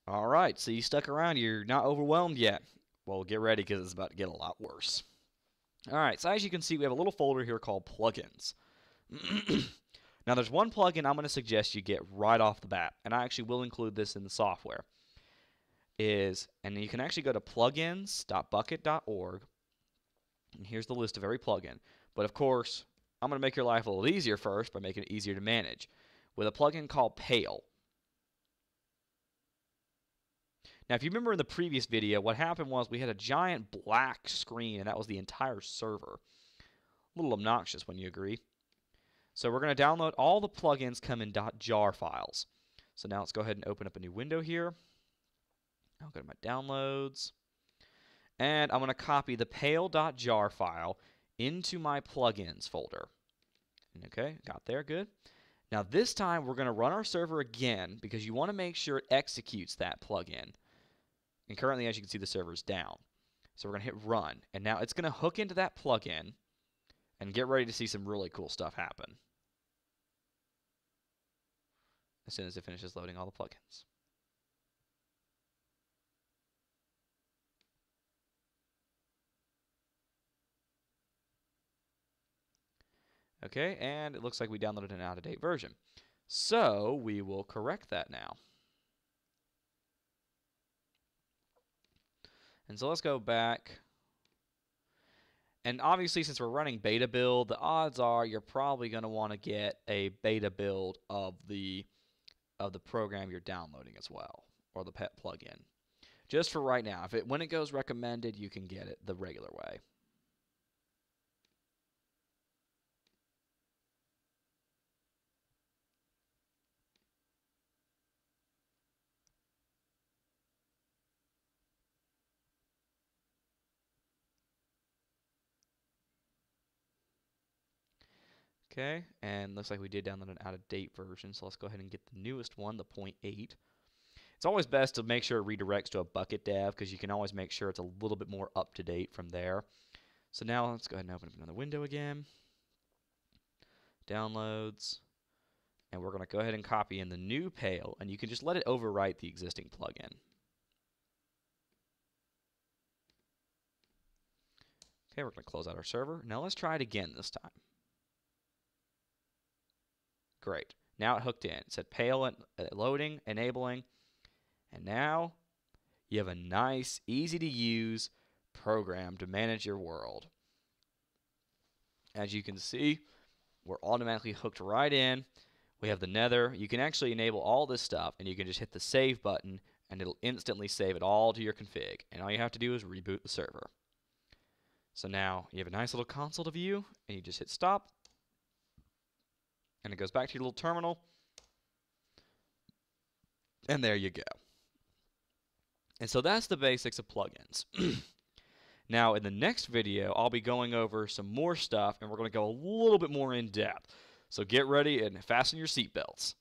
All right, so you stuck around. You're not overwhelmed yet. Well, get ready because it's about to get a lot worse. All right, so as you can see, we have a little folder here called Plugins. Now, there's one plugin I'm going to suggest you get right off the bat, and I actually will include this in the software. And you can actually go to plugins.bukkit.org, and here's the list of every plugin. But of course, I'm going to make your life a little easier first by making it easier to manage with a plugin called Pale. Now, if you remember in the previous video, what happened was we had a giant black screen, and that was the entire server. A little obnoxious, wouldn't you agree? So we're going to download all the plugins come in .jar files. So now let's go ahead and open up a new window here. I'll go to my downloads. And I'm going to copy the pale.jar file into my plugins folder. Okay, got there, good. Now this time we're going to run our server again because you want to make sure it executes that plugin. And currently, as you can see, the server's down. So we're going to hit run. And now it's going to hook into that plugin and get ready to see some really cool stuff happen as soon as it finishes loading all the plugins. Okay, and it looks like we downloaded an out-of-date version. So we will correct that now. And so let's go back. And obviously, since we're running beta build, the odds are you're probably going to want to get a beta build of the program you're downloading as well, or the pet plugin. Just for right now. When it goes recommended, you can get it the regular way. Okay, and looks like we did download an out-of-date version, so let's go ahead and get the newest one, the 0.8. It's always best to make sure it redirects to a Bukkit dev because you can always make sure it's a little bit more up-to-date from there. So now let's go ahead and open up another window again. Downloads. And we're going to go ahead and copy in the new Pale, and you can just let it overwrite the existing plugin. Okay, we're going to close out our server. Now let's try it again this time. Great. Now it hooked in. It said Pale loading, enabling, and now you have a nice, easy-to-use program to manage your world. As you can see, we're automatically hooked right in. We have the Nether. You can actually enable all this stuff, and you can just hit the Save button, and it'll instantly save it all to your config. And all you have to do is reboot the server. So now you have a nice little console to view, and you just hit Stop. And it goes back to your little terminal. And there you go. And so that's the basics of plugins. Now, in the next video, I'll be going over some more stuff, and we're going to go a little bit more in depth. So get ready and fasten your seatbelts.